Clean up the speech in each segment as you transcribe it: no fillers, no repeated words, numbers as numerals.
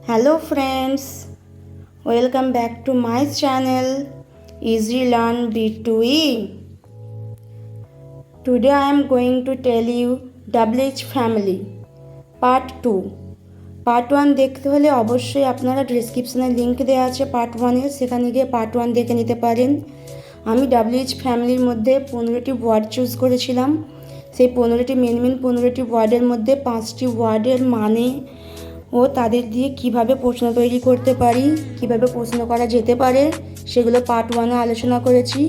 Hello friends, welcome back to my channel Easy Learn B2E. Today I am going to tell you WH Family Part 2. Part 1 দেখতে হলে অবশ্যই আপনারা ডেসক্রিপশনে link দেওয়া আছে part 1 এর, সেখানে গিয়ে পার্ট 1 দেখে নিতে পারেন। আমি WH ফ্যামিলির মধ্যে 15টি ওয়ার্ড চুজ করেছিলাম। সেই 15টি মেন 15টি ওয়ার্ডের মধ্যে 5টি ওয়ার্ডের মানে ও তাদের দিয়ে কিভাবে প্রশ্ন তৈরি করতে পারি, কিভাবে প্রশ্ন করা যেতে পারে, সেগুলো পার্ট 1-এ আলোচনা করেছি।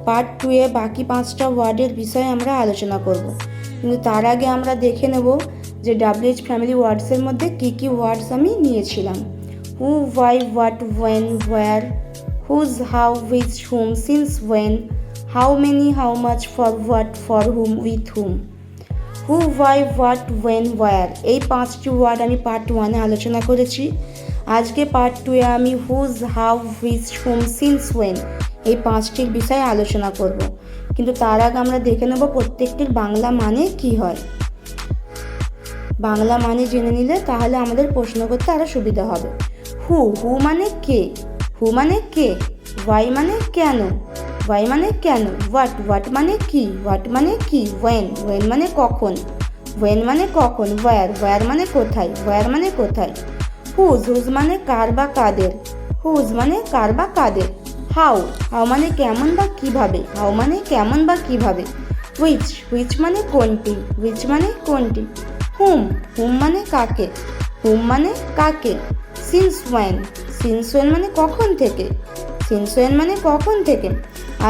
পার্ট 2-এ বাকি 5টা ওয়ার্ডের বিষয়ে আমরা আলোচনা করব। কিন্তু তার আগে আমরা দেখে নেব যে WH ফ্যামিলি ওয়ার্ডসের মধ্যে কী কী ওয়ার্ডস আমি নিয়েছিলাম। Who, why, what, when, where, whose, how, which, whom, since, when, how many, how much, for what, for whom, with whom. Who, why, what, when, where, এই 5টি ওয়ার্ড আমি পার্ট 1-এ আলোচনা করেছি। আজকে part 2-এ আমি whose, how, which, whom, since, when এই 5টির বিষয়ে আলোচনা করব। কিন্তু তার আগে আমরা দেখে নেব প্রত্যেকটির বাংলা মানে কি হয়। বাংলা মানে জেনে নিলে তাহলে আমাদের প্রশ্ন করতে আরও সুবিধা হবে। হু, হু মানে কে, হু মানে কে। হোয়াই মানে কেন, হোয়াই মানে কেন। হোয়াট, হোয়াট মানে কি, হোয়াট মানে কি। ওয়েন, ওয়েন মানে কখন, ওয়েন মানে কখন। হোয়ার, হোয়ার মানে কোথায়, হোয়ার মানে কোথায়। হুজ, হুজ মানে কার বা কাদের, হুজ মানে কার বা কাদের। হাউ, হাউ মানে কেমন বা কিভাবে, হাউ মানে কেমন বা কিভাবে। হুইচ, হুইচ মানে কোনটি, হুইচ মানে কোনটি। হুম, হুম মানে কাকে, হুম মানে কাকে। সিন্স ওয়েন, সিন্স ওয়েন মানে কখন থেকে, সিন্স ওয়েন মানে কখন থেকে।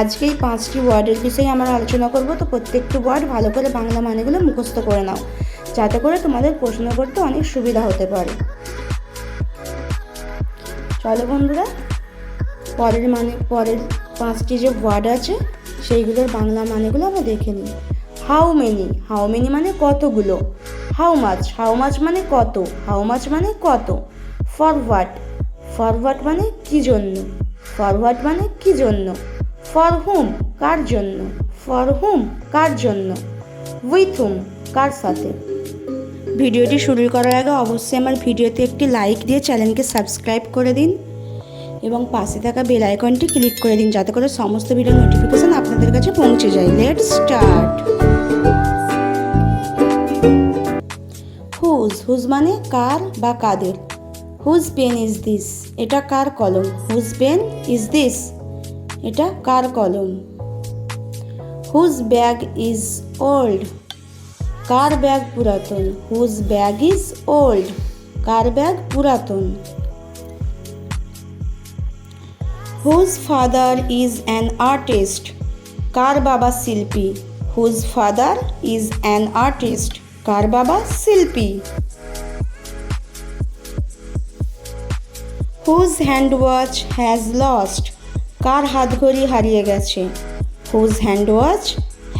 আজকে এই 5টি ওয়ার্ডের বিষয়ে আমরা আলোচনা করব। তো প্রত্যেকটি ওয়ার্ড ভালো করে বাংলা মানেগুলো মুখস্থ করে নাও, যাতে করে তোমাদের প্রশ্ন করতে অনেক সুবিধা হতে পারে। চলো বন্ধুরা, পরের 5টি যে ওয়ার্ড আছে সেইগুলোর বাংলা মানেগুলো আমরা দেখে নিই। হাউ মেনি, হাউ মেনি মানে কতগুলো। হাউ মাচ, হাউ মাচ মানে কত, হাউ মাচ মানে কত। ফরওয়ার্ড, ফরওয়ার্ড মানে কি জন্য, ফরওয়ার্ড মানে কি জন্য। ফর হুম, কার জন্য, ফর হুম, কার জন্য। উইথ হুম, কার সাথে। ভিডিওটি শুরু করার আগে অবশ্যই আমার ভিডিওতে একটি লাইক দিয়ে চ্যানেলকে সাবস্ক্রাইব করে দিন এবং পাশে থাকা বেল আইকনটি ক্লিক করে দিন, যাতে করে সমস্ত ভিডিও নোটিফিকেশন আপনাদের কাছে পৌঁছে যায়। Let's start. হুজ, হুজ মানে কার বা কাদের। হুজ পেন ইজ দিস, এটা কার কলম। হুজ পেন ইজ দিস, এটা কার কলম। হুজ ব্যাগ ইজ ওল্ড, কার ব্যাগ পুরাতন। হুজ ব্যাগ ইজ ওল্ড, কার ব্যাগ পুরাতন। Whose father is an artist, কার বাবা শিল্পী। Whose father is an artist, কার বাবা শিল্পী। Whose hand watch has lost, কার হাতঘড়ি হারিয়ে গেছে। Whose hand watch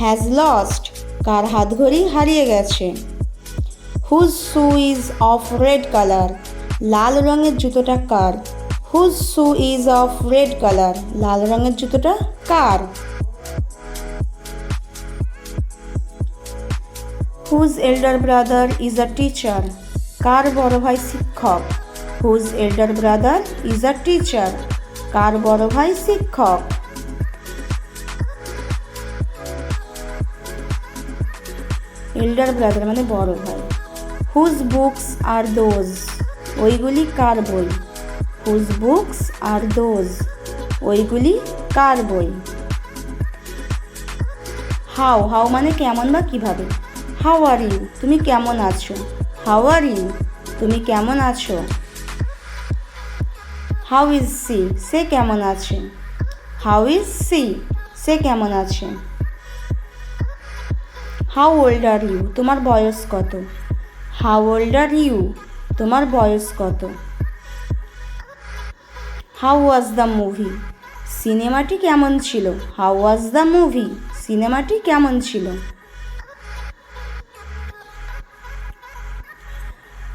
has lost, কার হাতঘড়ি হারিয়ে গেছে। Whose shoe is of red colour, লাল রঙের জুতোটা কার। Whose shoe is of red colour, লাল রঙের জুতোটা কার। Whose elder brother is a teacher, কার বড় ভাই শিক্ষক। Whose elder brother is a teacher, কার বড় ভাই শিক্ষক। এল্ডার ব্রাদার মানে বড় ভাই। হুজ বুকস আর দোজ, ওইগুলি কার বই। হুজ বুকস আর দোজ, ওইগুলি কার বই। হাউ, হাউ মানে কেমন বা কিভাবে। হাউ আর ইউ, তুমি কেমন আছো। হাউ আর ইউ, তুমি কেমন আছো। হাউ ইজ সি, সে কেমন আছে। হাউ ইজ সি, সে কেমন আছে। হাউ ওল্ড আর ইউ, তোমার বয়স কত। হাউ ওল্ড আর ইউ, তোমার বয়স কত। হাউ ওয়াজ দ্য মুভি, সিনেমাটি কেমন ছিল। হাউ ওয়াজ দ্য মুভি, সিনেমাটি কেমন ছিল।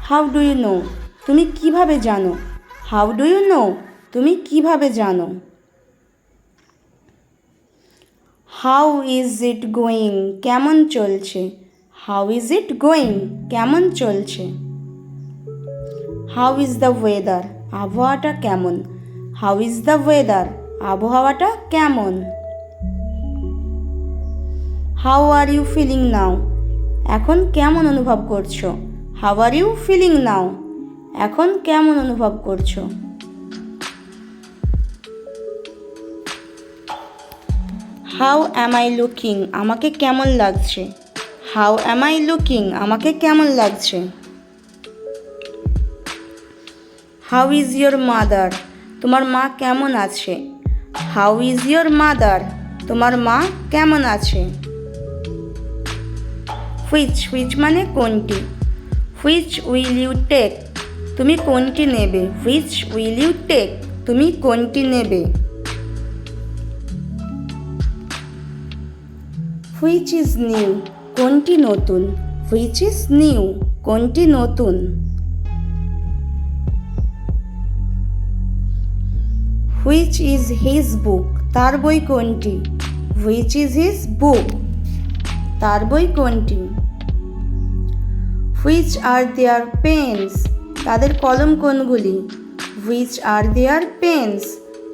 হাউ ডু ইউ নো, তুমি কিভাবে জানো। হাউ ডু ইউ নো, তুমি কিভাবে জানো। হাউ ইজ ইট গোয়িং, কেমন চলছে। হাউ ইজ ইট গোয়িং, কেমন চলছে। হাউ ইজ দ্য ওয়েদার, আবহাওয়াটা কেমন। হাউ ইজ দ্য ওয়েদার, আবহাওয়াটা কেমন। How are you feeling now, এখন কেমন অনুভব করছো। How are you feeling now, এখন কেমন অনুভব করছো। হাউ অ্যাম আই লুকিং, আমাকে কেমন লাগছে। হাউ অ্যাম আই লুকিং, আমাকে কেমন লাগছে। হাউ ইজ ইয়োর মাদার, তোমার মা কেমন আছে। হাউ ইজ ইয়োর মাদার, তোমার মা কেমন আছে। হুইচ মানে কোনটি। হুইচ উইল ইউ টেক, তুমি কোনটি নেবে। হুইচ উইল ইউ টেক, তুমি কোনটি নেবে। হুইচ ইজ নিউ, কোনটি নতুন। হুইচ ইজ নিউ, কোনটি নতুন। হুইচ ইজ হিজ বুক, তার বই কোনটি। হুইচ ইজ হিজ বুক, তার বই কোনটি। হুইচ আর দেয়ার পেন্স, তাদের কলম কোনগুলি। হুইচ আর দেয়ার পেন্স,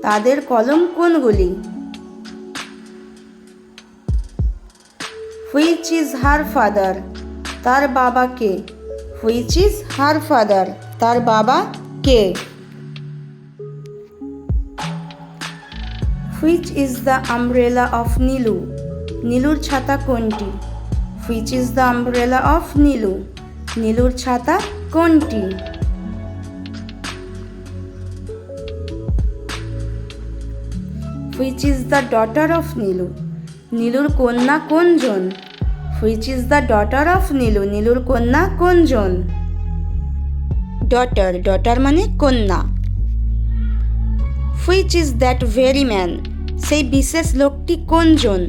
তাদের কলম কোনগুলি। হুইচ ইজ হার ফাদার, তার বাবা কে। হুইচ ইজ হার ফাদার, তার বাবা কে। Which is the umbrella of Nilu, নীলুর ছাতা কোনটি। Which is the umbrella of Nilu, নীলুর ছাতা কোনটি। Which is the daughter of Nilu, নীলুর কন্যা কোনজন। Which is the daughter of Nilu, নীলুর কন্যা কোনজন। ডটার মানে কন্যা। Which is that very man, সেই বিশেষ লোকটি কোনজন।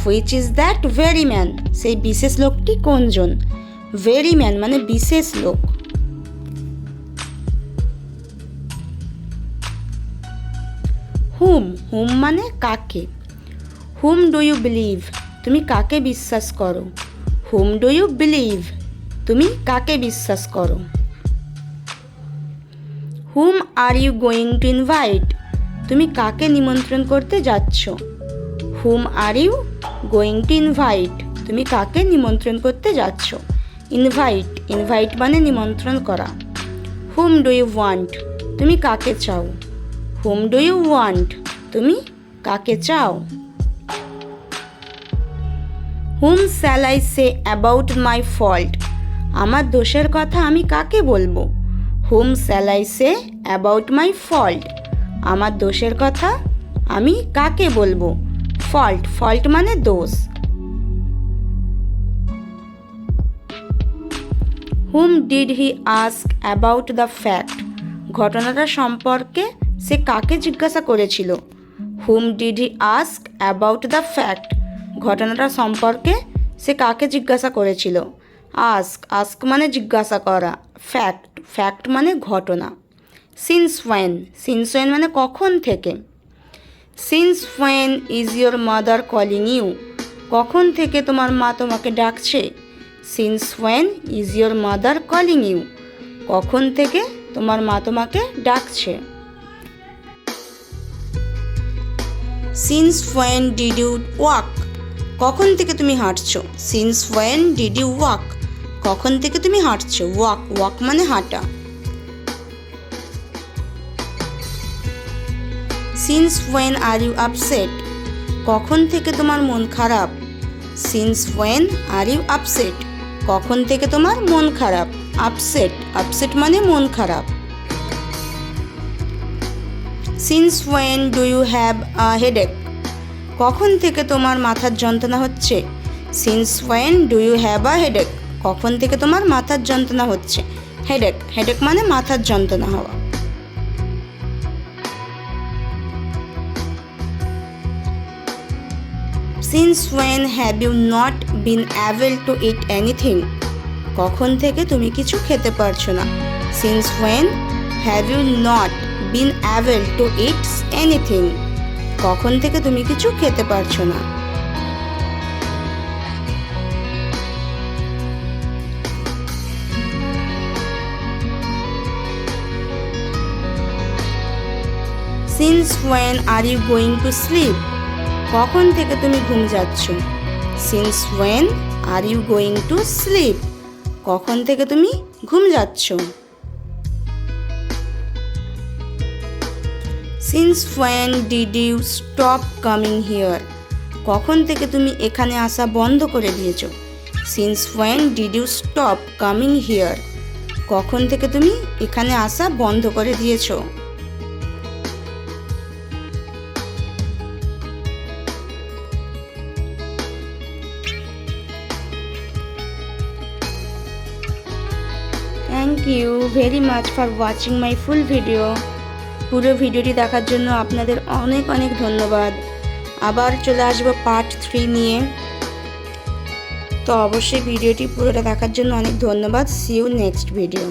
Which is that very man, সেই বিশেষ লোকটি কোনজন। ভেরি ম্যান মানে বিশেষ লোক। হুম মানে কাকে। হুম ডু ইউ বিলিভ, তুমি কাকে বিশ্বাস করো। হুম ডু ইউ বিলিভ, তুমি কাকে বিশ্বাস করো। Whom are you going to invite, তুমি কাকে নিমন্ত্রণ করতে যাচ্ছ। Whom are you going to invite, তুমি কাকে নিমন্ত্রণ করতে যাচ্ছ। ইনভাইট মানে নিমন্ত্রণ করা। হুম ডু ইউ ওয়ান্ট, তুমি কাকে চাও। হুম ডু ইউ ওয়ান্ট, তুমি কাকে চাও। Whom shall I say about my fault, আমার দোষের কথা আমি কাকে বলবো। Whom shall I say about my fault, আমার দোষের কথা আমি কাকে বলবো। ফল্ট মানে দোষ। Whom did he ask about the fact, ঘটনাটা সম্পর্কে সে কাকে জিজ্ঞাসা করেছিল। Whom did he ask about the fact, ঘটনাটা সম্পর্কে সে কাকে জিজ্ঞাসা করেছিল। আস্ক মানে জিজ্ঞাসা করা। ফ্যাক্ট মানে ঘটনা। সিন্স ওয়েন মানে কখন থেকে। Since when is your mother calling you, কখন থেকে তোমার মা তোমাকে ডাকছে। Since when is your mother calling you, কখন থেকে তোমার মা তোমাকে ডাকছে। Since when did you walk, কখন থেকে তুমি হাঁটছো। Since when did you walk, কখন থেকে তুমি হাঁটছো। ওয়াক মানে হাঁটা। Since when are you upset, কখন থেকে তোমার মন খারাপ। Since when are you upset, কখন থেকে তোমার মন খারাপ। আপসেট মানে মন খারাপ। Since when do you have a headache, কখন থেকে তোমার মাথার যন্ত্রণা হচ্ছে। Since when do you have a headache, কখন থেকে তোমার মাথার যন্ত্রণা হচ্ছে। হেডেক মানে মাথার যন্ত্রণা হওয়া। Since when have you not been able to eat anything, কখন থেকে তুমি কিছু খেতে পারছো না। Since when have you not been able to eat anything, কখন থেকে তুমি কিছু খেতে পারছো না। Since when are you going to sleep? কখন থেকে তুমি ঘুম যাচ্ছ? Since when are you going to sleep? কখন থেকে তুমি ঘুম যাচ্ছ? Since when did you stop coming here? কখন থেকে তুমি এখানে আসা বন্ধ করে দিয়েছো? Since when did you stop coming here? কখন থেকে তুমি এখানে আসা বন্ধ করে দিয়েছো? Thank you very much for watching my full video. পুরো ভিডিওটি দেখার জন্য আপনাদের অনেক অনেক ধন্যবাদ। আবার চলে আসবো পার্ট 3 নিয়ে। তো অবশ্যই ভিডিওটি পুরোটা দেখার জন্য অনেক ধন্যবাদ। See you next video.